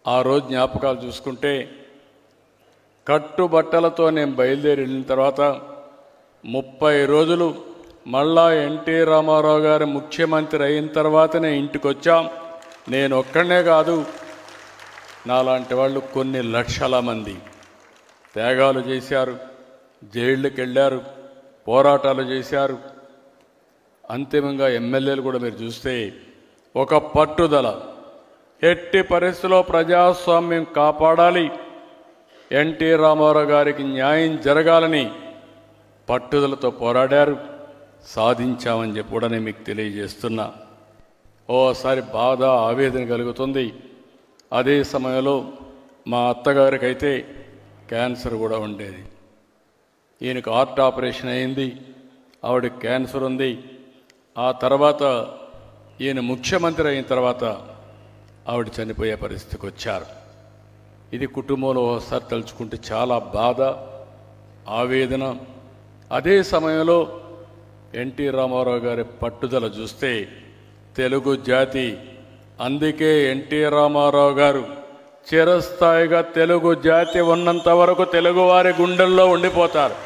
ఆ రోజు జ్ఞాపకాలు చూసుకుంటే కట్టుబట్టలతో నేను బయలుదేరి వెళ్ళిన తర్వాత 30 రోజులు మళ్ళా ఎన్టీ రామారావు గారు ముఖ్యమంత్రి అయిన తర్వాతనే ఇంటికి వచ్చాం. నేను ఒక్కడనే కాదు, నాలాంటి వాళ్ళు కొన్ని లక్షల మంది త్యాగాలు చేశారు, జైళ్ళకి వెళ్ళారు, పోరాటాలు చేశారు. అంతిమంగా ఎమ్మెల్యేలు కూడా మీరు చూస్తే ఒక పట్టుదల, ఎట్టి పరిస్థితుల్లో ప్రజాస్వామ్యం కాపాడాలి, ఎన్టీ రామారావు గారికి న్యాయం జరగాలని పట్టుదలతో పోరాడారు. సాధించామని చెప్పి కూడా నేను మీకు తెలియజేస్తున్నా. ఓసారి బాధ ఆవేదన కలుగుతుంది. అదే సమయంలో మా అత్తగారికి అయితే క్యాన్సర్ కూడా ఉండేది. ఈయనకు హార్ట్ ఆపరేషన్ అయింది, ఆవిడకి క్యాన్సర్ ఉంది. ఆ తర్వాత ఈయన ముఖ్యమంత్రి అయిన తర్వాత ఆవిడ చనిపోయే పరిస్థితికి వచ్చారు. ఇది కుటుంబంలో ఒకసారి తలుచుకుంటే చాలా బాధ, ఆవేదన. అదే సమయంలో ఎన్టీ రామారావు గారి పట్టుదల చూస్తే తెలుగు జాతి, అందుకే ఎన్టీ రామారావు గారు చిరస్థాయిగా తెలుగు జాతి ఉన్నంత వరకు తెలుగువారి గుండెల్లో ఉండిపోతారు.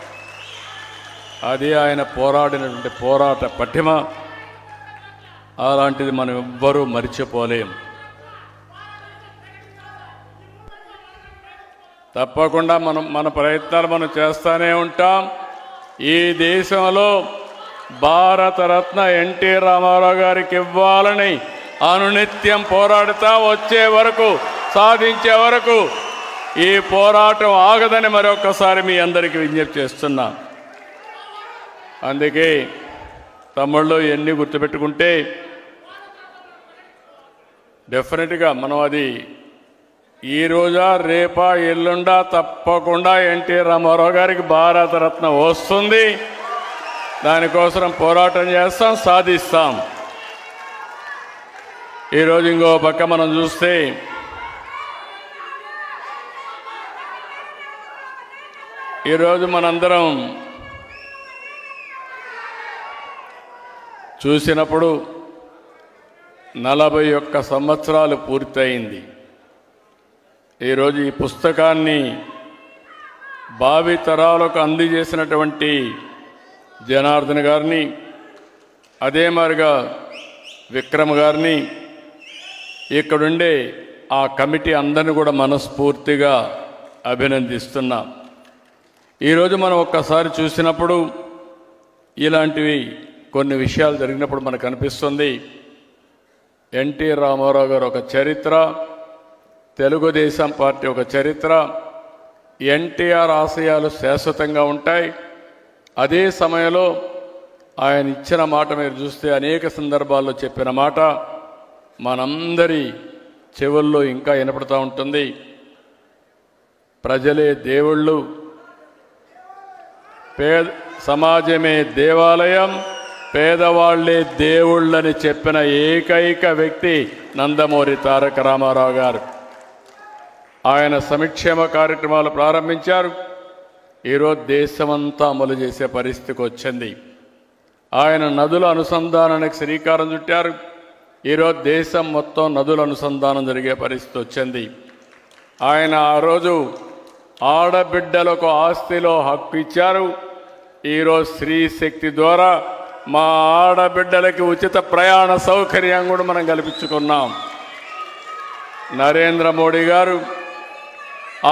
అది ఆయన పోరాడినటువంటి పోరాట పటిమ. అలాంటిది మనం ఎవ్వరూ మర్చిపోలేం. తప్పకుండా మన ప్రయత్నాలు మనం చేస్తూనే ఉంటాం. ఈ దేశంలో భారతరత్న ఎన్టీ రామారావు గారికి ఇవ్వాలని అనునిత్యం పోరాడుతా వచ్చే వరకు, సాధించే వరకు ఈ పోరాటం ఆగదని మరొకసారి మీ అందరికీ విజ్ఞప్తి చేస్తున్నా. అందుకే తమ్ముళ్ళు ఎన్ని గుర్తుపెట్టుకుంటే డెఫినెట్గా మనం అది ఈ రోజా రేపా ఎల్లుండా తప్పకుండా ఎన్టీ రామారావు గారికి భారతరత్న వస్తుంది. దానికోసం పోరాటం చేస్తాం, సాధిస్తాం. ఈరోజు ఇంకో పక్క మనం చూస్తే ఈరోజు మనందరం చూసినప్పుడు 41 సంవత్సరాలు పూర్తయింది. ఈరోజు ఈ పుస్తకాన్ని భావితరాలకు అందజేసినటువంటి జనార్దన్ గారిని, అదే మాదిరిగా విక్రమ్ గారిని, ఇక్కడుండే ఆ కమిటీ అందరిని కూడా మనస్ఫూర్తిగా అభినందిస్తున్నా. ఈరోజు మనం ఒక్కసారి చూసినప్పుడు ఇలాంటివి కొన్ని విషయాలు జరిగినప్పుడు మనకు అనిపిస్తుంది ఎన్టీ రామారావు గారు ఒక చరిత్ర, తెలుగుదేశం పార్టీ ఒక చరిత్ర, ఎన్టీఆర్ ఆశయాలు శాశ్వతంగా ఉంటాయి. అదే సమయంలో ఆయన ఇచ్చిన మాట మీరు చూస్తే అనేక సందర్భాల్లో చెప్పిన మాట మనందరి చెవుల్లో ఇంకా వినపడుతూ ఉంటుంది. ప్రజలే దేవుళ్ళు, సమాజమే దేవాలయం, పేదవాళ్లే దేవుళ్ళని చెప్పిన ఏకైక వ్యక్తి నందమూరి తారక రామారావు గారు. ఆయన సంక్షేమ కార్యక్రమాలు ప్రారంభించారు. ఈరోజు దేశమంతా అమలు చేసే పరిస్థితికి వచ్చింది. ఆయన నదుల అనుసంధానానికి శ్రీకారం చుట్టారు. ఈరోజు దేశం మొత్తం నదుల అనుసంధానం జరిగే పరిస్థితి వచ్చింది. ఆయన ఆ రోజు ఆడబిడ్డలకు ఆస్తిలో హక్కు ఇచ్చారు. ఈరోజు స్త్రీ శక్తి ద్వారా మా ఆడబిడ్డలకి ఉచిత ప్రయాణ సౌకర్యం కూడా మనం కల్పించుకున్నాం. నరేంద్ర మోడీ గారు,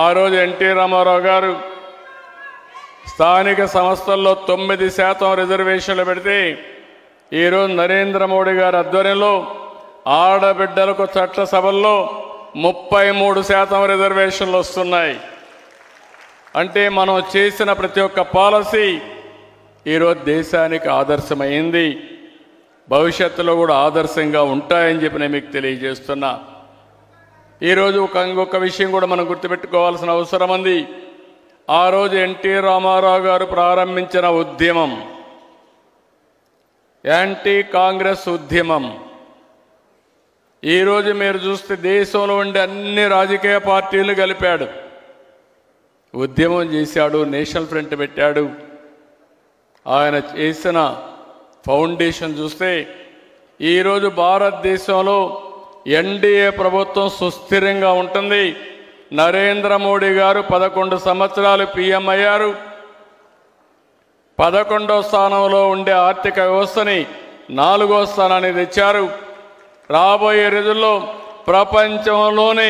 ఆ రోజు ఎన్టీ రామారావు గారు స్థానిక సంస్థల్లో 9% రిజర్వేషన్లు పెడితే ఈరోజు నరేంద్ర మోడీ గారి ఆధ్వర్యంలో ఆడబిడ్డలకు చట్టసభల్లో 33% రిజర్వేషన్లు వస్తున్నాయి. అంటే మనం చేసిన ప్రతి ఒక్క పాలసీ ఈరోజు దేశానికి ఆదర్శమైంది. భవిష్యత్తులో కూడా ఆదర్శంగా ఉంటాయని చెప్పి నేను మీకు తెలియజేస్తున్నా. ఈరోజు ఇంకొక విషయం కూడా మనం గుర్తుపెట్టుకోవాల్సిన అవసరం ఉంది. ఆ రోజు ఎన్టీ రామారావు గారు ప్రారంభించిన ఉద్యమం యాంటీ కాంగ్రెస్ ఉద్యమం. ఈరోజు మీరు చూస్తే దేశంలో ఉండే అన్ని రాజకీయ పార్టీలు కలిపాడు, ఉద్యమం చేశాడు, నేషనల్ ఫ్రంట్ పెట్టాడు. ఆయన చేసిన ఫౌండేషన్ చూస్తే ఈరోజు భారతదేశంలో ఎన్డీఏ ప్రభుత్వం సుస్థిరంగా ఉంటుంది. నరేంద్ర మోడీ గారు 11 సంవత్సరాలు పీఎం అయ్యారు. 11వ స్థానంలో ఉండే ఆర్థిక వ్యవస్థని 4వ స్థానానికి తెచ్చారు. రాబోయే రోజుల్లో ప్రపంచంలోనే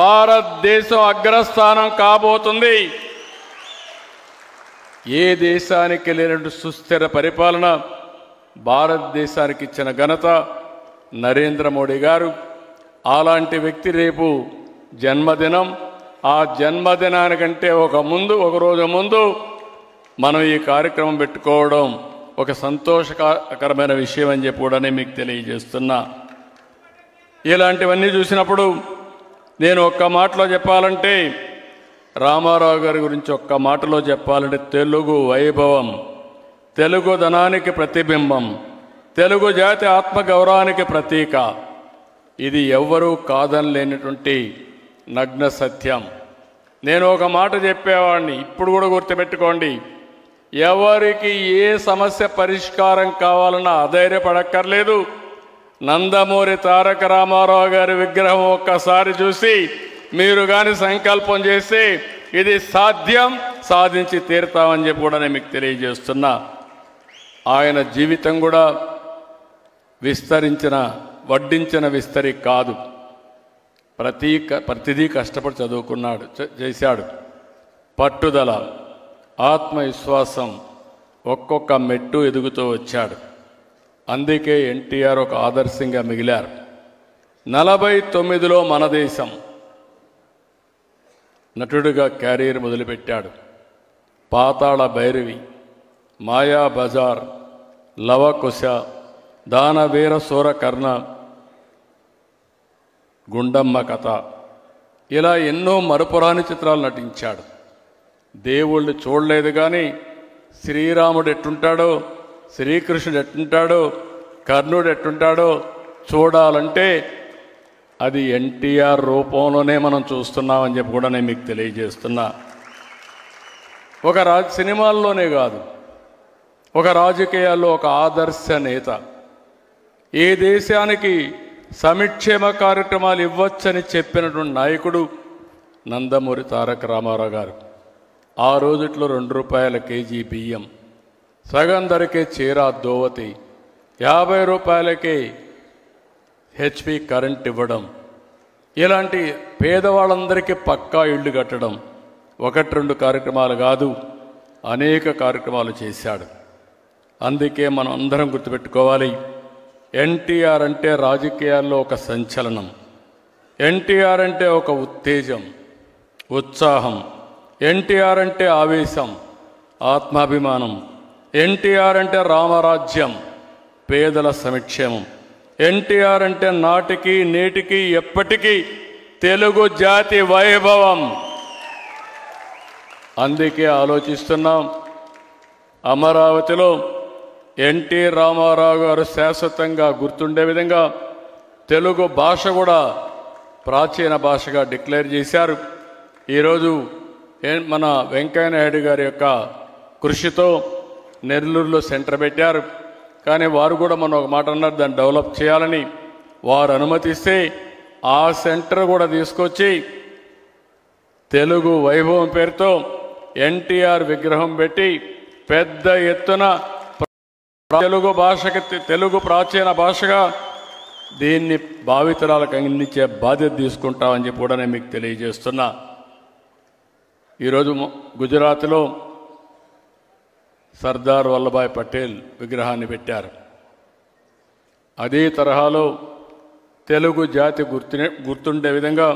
భారతదేశం అగ్రస్థానం కాబోతుంది. ఏ దేశానికి లేనట్టు సుస్థిర పరిపాలన భారతదేశానికి ఇచ్చిన ఘనత నరేంద్ర మోడీ గారు. అలాంటి వ్యక్తి రేపు జన్మదినం. ఆ జన్మదినానికంటే ఒక రోజు ముందు మనం ఈ కార్యక్రమం పెట్టుకోవడం ఒక సంతోషకరమైన విషయం అని చెప్పి కూడా మీకు తెలియజేస్తున్నా. ఇలాంటివన్నీ చూసినప్పుడు నేను ఒక్క మాటలో చెప్పాలంటే, రామారావు గారి గురించి ఒక్క మాటలో చెప్పాలంటే, తెలుగు వైభవం, తెలుగుదనానికి ప్రతిబింబం, తెలుగు జాతి ఆత్మగౌరవానికి ప్రతీక. ఇది ఎవ్వరూ కాదనలేనటువంటి నగ్న సత్యం. నేను ఒక మాట చెప్పేవాడిని, ఇప్పుడు కూడా గుర్తుపెట్టుకోండి, ఎవరికి ఏ సమస్య పరిష్కారం కావాలన్నా అధైర్యపడక్కర్లేదు. నందమూరి తారక రామారావు గారి విగ్రహం ఒక్కసారి చూసి మీరు కానీ సంకల్పం చేస్తే ఇది సాధ్యం, సాధించి తీరుతామని చెప్పి కూడా నేను మీకు తెలియజేస్తున్నా. ఆయన జీవితం కూడా వడ్డించిన విస్తరి కాదు. ప్రతిదీ కష్టపడి చదువుకున్నాడు, చేశాడు. పట్టుదల, ఆత్మవిశ్వాసం, ఒక్కొక్క మెట్టు ఎదుగుతూ వచ్చాడు. అందుకే ఎన్టీఆర్ ఒక ఆదర్శంగా మిగిలారు. 49లో మన దేశం నటుడిగా క్యారియర్ మొదలుపెట్టాడు. పాతాళ భైరవి, మాయా బజార్, లవకుశ, దానవీర సూరకర్ణ, గుండమ్మ కథ, ఇలా ఎన్నో మరుపురాని చిత్రాలు నటించాడు. దేవుళ్ళు చూడలేదు కానీ శ్రీరాముడు ఎట్టుంటాడో, శ్రీకృష్ణుడు ఎట్టుంటాడో, కర్ణుడు ఎట్టుంటాడో చూడాలంటే అది ఎన్టీఆర్ రూపంలోనే మనం చూస్తున్నామని చెప్పి కూడా నేను మీకు తెలియజేస్తున్నా. సినిమాల్లోనే కాదు, ఒక రాజకీయాల్లో ఒక ఆదర్శ నేత. ఏ దేశానికి సంక్షేమ కార్యక్రమాలు ఇవ్వచ్చని చెప్పినటువంటి నాయకుడు నందమూరి తారక రామారావు గారు. ఆ రోజుట్లో 2 రూపాయల కేజీ బియ్యం, సగం ధరకే చీర దోవతి, 50 రూపాయలకే హెచ్పి కరెంట్ ఇవ్వడం, ఇలాంటి పేదవాళ్ళందరికీ పక్కా ఇళ్ళు కట్టడం 1-2 కార్యక్రమాలు కాదు, అనేక కార్యక్రమాలు చేశాడు. అందుకే మనం అందరం గుర్తుపెట్టుకోవాలి, ఎన్టీఆర్ అంటే రాజకీయాల్లో ఒక సంచలనం, ఎన్టీఆర్ అంటే ఒక ఉత్తేజం, ఉత్సాహం, ఎన్టీఆర్ అంటే ఆవేశం, ఆత్మాభిమానం, ఎన్టీఆర్ అంటే రామరాజ్యం, పేదల సంక్షేమం, ఎన్టీఆర్ అంటే నాటికి నేటికి ఎప్పటికీ తెలుగు జాతి వైభవం. అందుకే ఆలోచిస్తున్నాం, అమరావతిలో ఎన్టీ రామారావు గారు శాశ్వతంగా గుర్తుండే విధంగా తెలుగు భాష కూడా ప్రాచీన భాషగా డిక్లేర్ చేశారు. ఈరోజు మన వెంకయ్యనాయుడు గారి యొక్క కృషితో నెల్లూరులో సెంటర్ పెట్టారు. కానీ వారు కూడా మనం ఒక మాట అన్నారు, దాన్ని డెవలప్ చేయాలని. వారు అనుమతిస్తే ఆ సెంటర్ కూడా తీసుకొచ్చి తెలుగు వైభవం పేరుతో ఎన్టీఆర్ విగ్రహం పెట్టి పెద్ద ఎత్తున తెలుగు భాషకి, తెలుగు ప్రాచీన భాషగా దీన్ని భావితరాలకు అందించే బాధ్యత తీసుకుంటామని చెప్పి కూడా నేను మీకు తెలియజేస్తున్నా. ఈరోజు గుజరాత్లో సర్దార్ వల్లభాయ్ పటేల్ విగ్రహాన్ని పెట్టారు. అదే తరహాలో తెలుగు జాతి గుర్తుండే విధంగా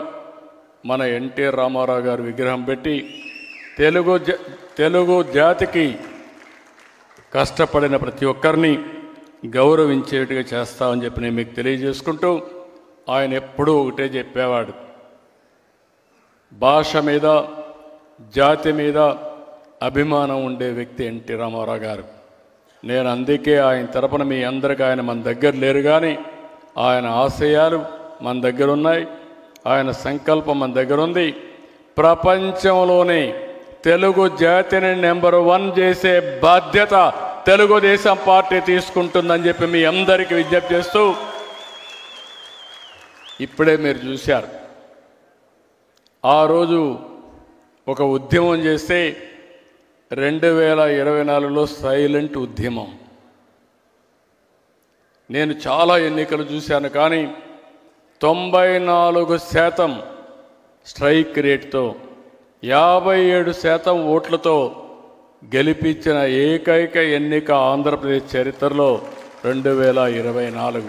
మన ఎన్టీ రామారావు గారు విగ్రహం పెట్టి తెలుగు జాతికి కష్టపడిన ప్రతి ఒక్కరిని గౌరవించేట్టుగా చేస్తామని చెప్పి నేను మీకు తెలియజేసుకుంటూ, ఆయన ఎప్పుడూ ఒకటే చెప్పేవాడు, భాష మీద జాతి మీద అభిమానం ఉండే వ్యక్తి ఎన్టీ రామారావు గారు. నేను అందుకే ఆయన తరపున మీ అందరికీ, ఆయన మన దగ్గర లేరు కానీ ఆయన ఆశయాలు మన దగ్గర ఉన్నాయి, ఆయన సంకల్పం మన దగ్గర ఉంది. ప్రపంచంలోనే తెలుగు జాతిని నెంబర్ 1 చేసే బాధ్యత తెలుగుదేశం పార్టీ తీసుకుంటుందని చెప్పి మీ అందరికీ విజ్ఞప్తి చేస్తూ, ఇప్పుడే మీరు చూశారు. ఆ రోజు ఒక ఉద్యమం చేస్తే 2024లో సైలెంట్ ఉద్యమం. నేను చాలా ఎన్నికలు చూశాను, కానీ 94% స్ట్రైక్ రేట్తో 57% ఓట్లతో గెలిపించిన ఏకైక ఎన్నిక ఆంధ్రప్రదేశ్ చరిత్రలో 2024.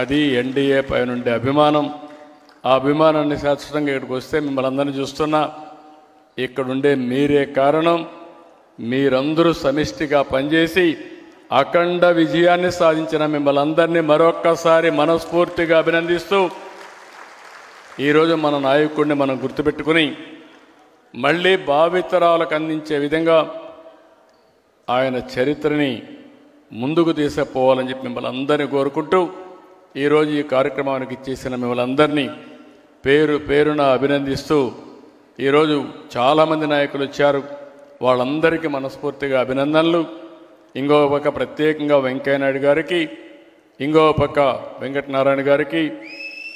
అది ఎన్డీఏ పై నుండి అభిమానం. ఆ అభిమానాన్ని శాశ్వతంగా ఇక్కడికి వస్తే మిమ్మల్ని అందరినీ చూస్తున్నా, ఇక్కడుండే మీరే కారణం. మీరందరూ సమిష్టిగా పనిచేసి అఖండ విజయాన్ని సాధించిన మిమ్మల్ని అందరినీ మరొక్కసారి మనస్ఫూర్తిగా అభినందిస్తూ, ఈరోజు మన నాయకుడిని మనం గుర్తుపెట్టుకుని మళ్ళీ భావితరాలకు అందించే విధంగా ఆయన చరిత్రని ముందుకు తీసుకుపోవాలని చెప్పి మిమ్మల్ని అందరినీ కోరుకుంటూ, ఈరోజు ఈ కార్యక్రమానికి ఇచ్చేసిన మిమ్మల్ని అందరినీ పేరు పేరున అభినందిస్తూ, ఈరోజు చాలామంది నాయకులు వచ్చారు, వాళ్ళందరికీ మనస్ఫూర్తిగా అభినందనలు. ఇంకో పక్క ప్రత్యేకంగా వెంకయ్యనాయుడు గారికి, ఇంకో పక్క వెంకటనారాయణ గారికి,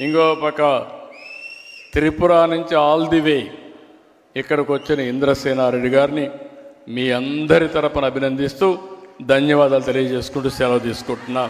ఇంకో పక్క త్రిపుర నుంచి ఆల్ ది వే ఇక్కడికి వచ్చిన ఇంద్రసేనారెడ్డి గారిని మీ అందరి తరపున అభినందిస్తూ ధన్యవాదాలు తెలియజేసుకుంటూ సెలవు తీసుకుంటున్నా.